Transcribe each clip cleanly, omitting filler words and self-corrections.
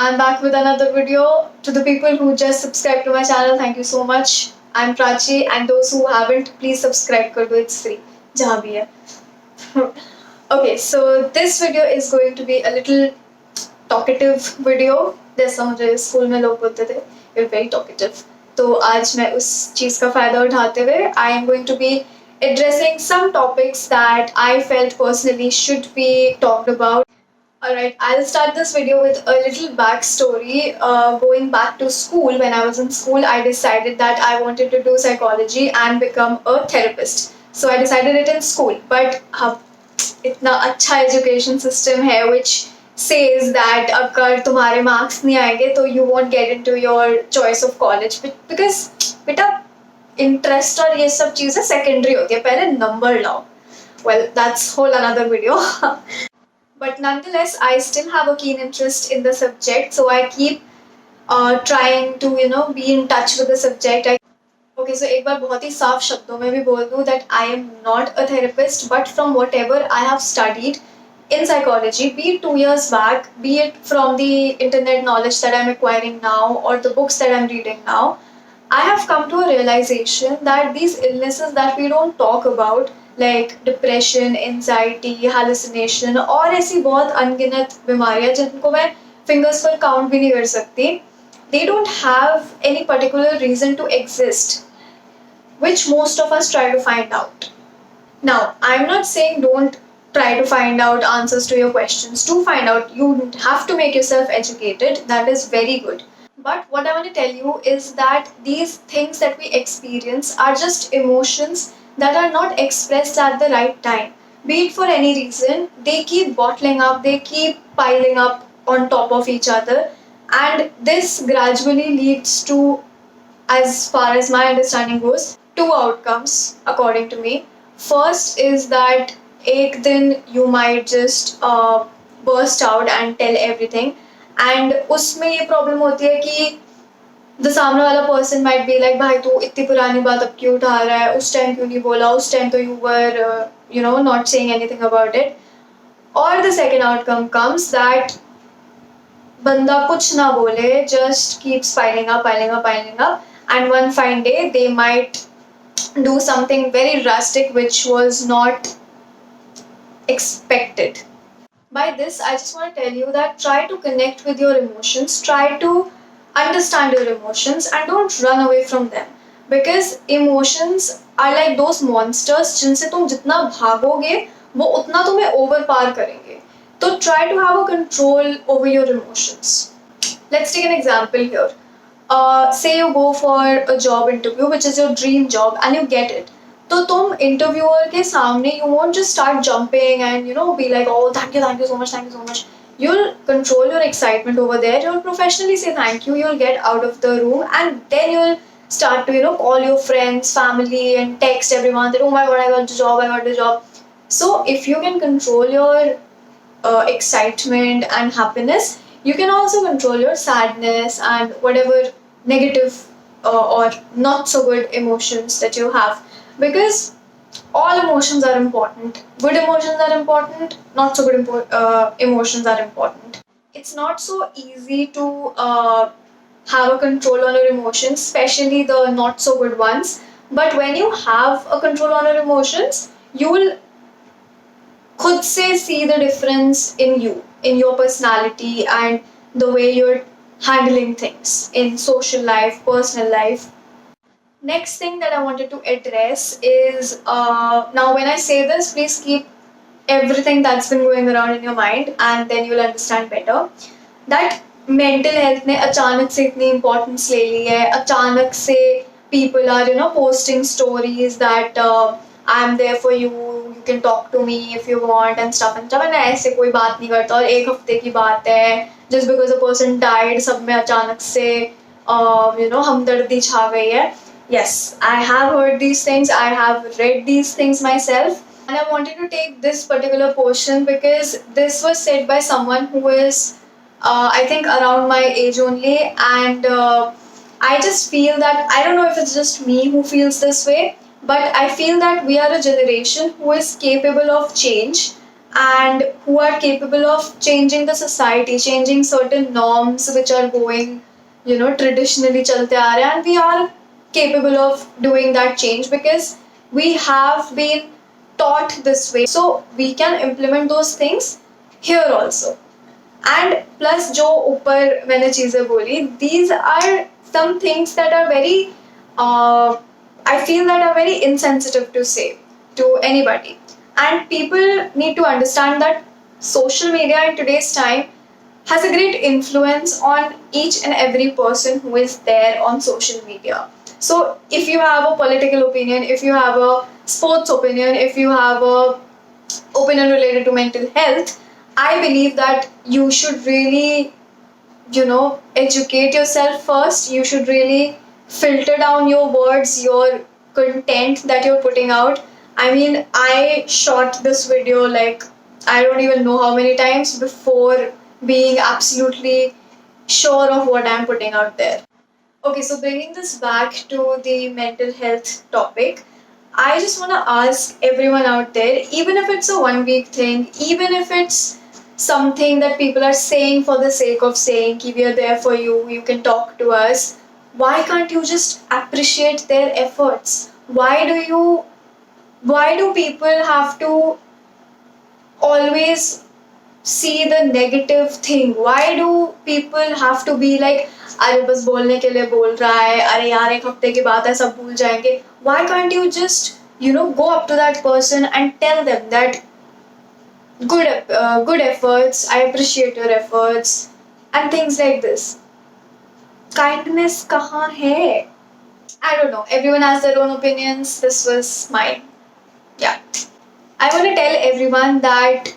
I'm back with another video. To the people who just subscribed to my channel, thank you so much. I'm Prachi, and those who haven't, please subscribe kar do, it's free. Jahan bhi hai. Okay, so this video is going to be a little talkative video. जैसा मुझे school में लोग बोलते थे, you're very talkative. तो आज मैं उस चीज़ का फ़ायदा उठाते हुए I am going to be addressing some topics that I felt personally should be talked about. Alright, I'll start this video with a little backstory. Going back to school, when I was in school, I decided that I wanted to do psychology and become a therapist. So I decided it in school. But इतना अच्छा education system है which says that अगर तुम्हारे marks नहीं आएंगे तो you won't get into your choice of college because बेटा interest और ये सब चीज़ें secondary होती है, पहले number लाओ. Well, that's whole another video. But nonetheless, I still have a keen interest in the subject, so I keep trying to be in touch with the subject. Okay, so एक बार बहुत ही साफ शब्दों में भी बोल दूँ that I am not a therapist, but from whatever I have studied in psychology, be it 2 years back, be it from the internet knowledge that I'm acquiring now or the books that I'm reading now, I have come to a realization that these illnesses that we don't talk about, like depression, anxiety, hallucination और ऐसी बहुत अनगिनत बीमारियां जिनको मैं fingers पर count भी नहीं कर सकती, they don't have any particular reason to exist, which most of us try to find out. Now, I'm not saying don't try to find out answers to your questions. To find out, you have to make yourself educated. That is very good. But what I want to tell you is that these things that we experience are just emotions that are not expressed at the right time. Be it for any reason, they keep bottling up, they keep piling up on top of each other, and this gradually leads to, as far as my understanding goes, two outcomes according to me. First is that एक दिन you might just burst out and tell everything, and उसमें ये problem होती है कि the सामने वाला person might be like भाई तू इतनी पुरानी बात अब क्यों उठा रहा है, उस टाइम क्यों नहीं बोला, उस टाइम तो you were not saying anything about it. Or the second outcome comes that बंदा कुछ ना बोले, just keeps piling up, and one fine day they might do something very drastic which was not expected. By this, I just want to tell you that try to connect with your emotions, try to understand your emotions, and don't run away from them. Because emotions are like those monsters जिनसे तुम जितना भागोगे वो उतना तुम्हें overpower करेंगे. So try to have a control over your emotions. Let's take an example here. Say you go for a job interview which is your dream job and you get it. तो तुम interviewer के सामने you won't just start jumping and be like oh thank you so much. You'll control your excitement over there. You'll professionally say thank you. You'll get out of the room and then you'll start to call your friends, family and text everyone that oh my god I got the job. So if you can control your excitement and happiness, you can also control your sadness and whatever negative or not so good emotions that you have, because all emotions are important. Good emotions are important, not so good emotions are important. It's not so easy to have a control on your emotions, especially the not so good ones, but when you have a control on your emotions, you will खुद से see the difference in you, in your personality and the way you're handling things in social life, personal life. Next thing that I wanted to address is now when I say this, please keep everything that's been going around in your mind and then you'll understand better. That mental health ने अचानक से इतनी importance ले ली है, अचानक से people are posting stories that I'm there for you, you can talk to me if you want and stuff and ऐसे कोई बात नहीं करता और एक हफ्ते की बात है just because a person died सब में अचानक से हमदर्दी छा गई है. Yes, I have heard these things, I have read these things myself, and I wanted to take this particular portion because this was said by someone who is I think around my age only, and I just feel that I don't know if it's just me who feels this way, but I feel that we are a generation who is capable of change and who are capable of changing the society, changing certain norms which are going, traditionally chalte aa rahe, and we are capable of doing that change because we have been taught this way. So we can implement those things here also. And plus जो ऊपर मैंने चीजें बोली, these are some things that are very I feel that are very insensitive to say to anybody. And people need to understand that social media in today's time has a great influence on each and every person who is there on social media. So if you have a political opinion, if you have a sports opinion, if you have a opinion related to mental health, I believe that you should really, educate yourself first. You should really filter down your words, your content that you're putting out. I mean, I shot this video like I don't even know how many times before being absolutely sure of what I'm putting out there. Okay, so bringing this back to the mental health topic, I just want to ask everyone out there, even if it's a 1 week thing, even if it's something that people are saying for the sake of saying, we are there for you, you can talk to us, why can't you just appreciate their efforts? Why do people have to always see the negative thing? Why do people have to be like, अरे बस बोलने के लिए बोल रहा है, अरे यार एक हफ्ते की बात है सब भूल जाएंगे? Why can't you just go up to that person and tell them that good efforts, I appreciate your efforts and things like this? Kindness kahan hai? I don't know, everyone has their own opinions. This was mine. Yeah, I want to tell everyone that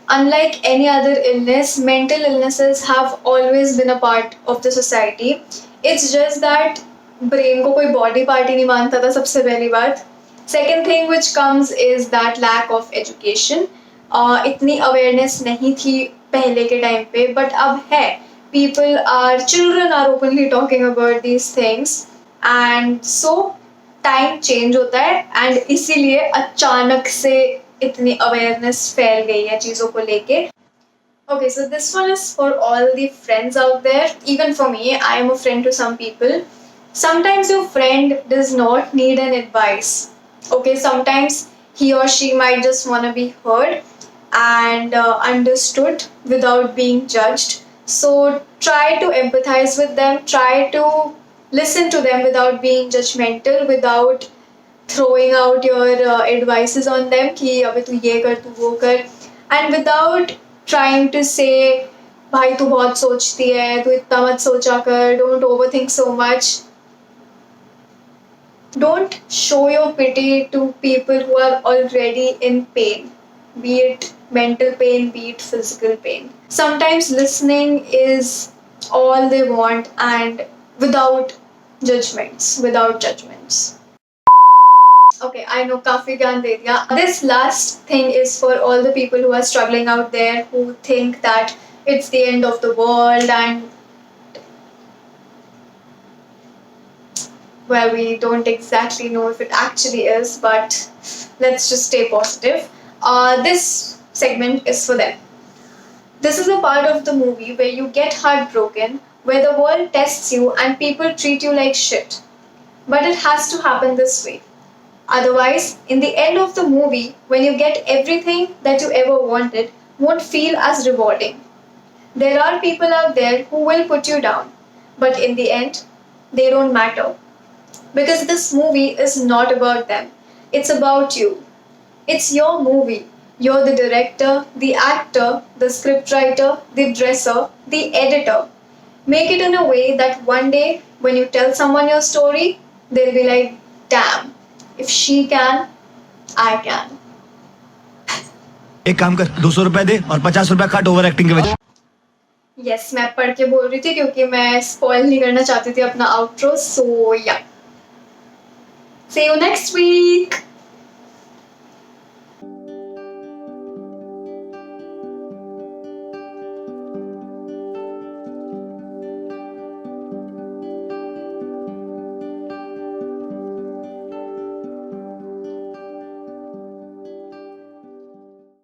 unlike any other illness, mental illnesses have always been a part of the society. It's just that brain को कोई body part ही नहीं मानता था, सबसे पहली बात. Second thing which comes is that lack of education. इतनी awareness नहीं थी पहले के time पे, but अब है. Children are openly talking about these things, and so time change होता है एंड इसीलिए अचानक से इतनी अवेयरनेस फैल गई है चीज़ों को लेके. Okay, so this one is for all the friends out there. Even for me, I am a friend to some people. Sometimes your friend does not need an advice. Okay, sometimes he or she might just want to be heard and understood without being judged. So try to empathize with them, try to listen to them without being judgmental, without throwing out your advices on them कि अबे तू ये कर तू वो कर, and without trying to say भाई तू बहुत सोचती है, तू इतना मत सोचा कर, don't overthink so much. Don't show your pity to people who are already in pain, be it mental pain, be it physical pain. Sometimes listening is all they want, and without judgments. Okay, I know काफी ज्ञान दे दिया. This last thing is for all the people who are struggling out there, who think that it's the end of the world, and well, we don't exactly know if it actually is, but let's just stay positive. This segment is for them. This is a part of the movie where you get heartbroken, where the world tests you and people treat you like shit. But it has to happen this way. Otherwise, in the end of the movie, when you get everything that you ever wanted, won't feel as rewarding. There are people out there who will put you down, but in the end, they don't matter. Because this movie is not about them. It's about you. It's your movie. You're the director, the actor, the scriptwriter, the dresser, the editor. Make it in a way that one day, when you tell someone your story, they'll be like, damn, if she can, I can. एक काम कर 200 रुपए दे और 50 रुपए काट over acting के वजह. Yes, मैं पढ़ के बोल रही थी क्योंकि मैं स्पॉइल नहीं करना चाहती थी अपना outro. So yeah. See you next week.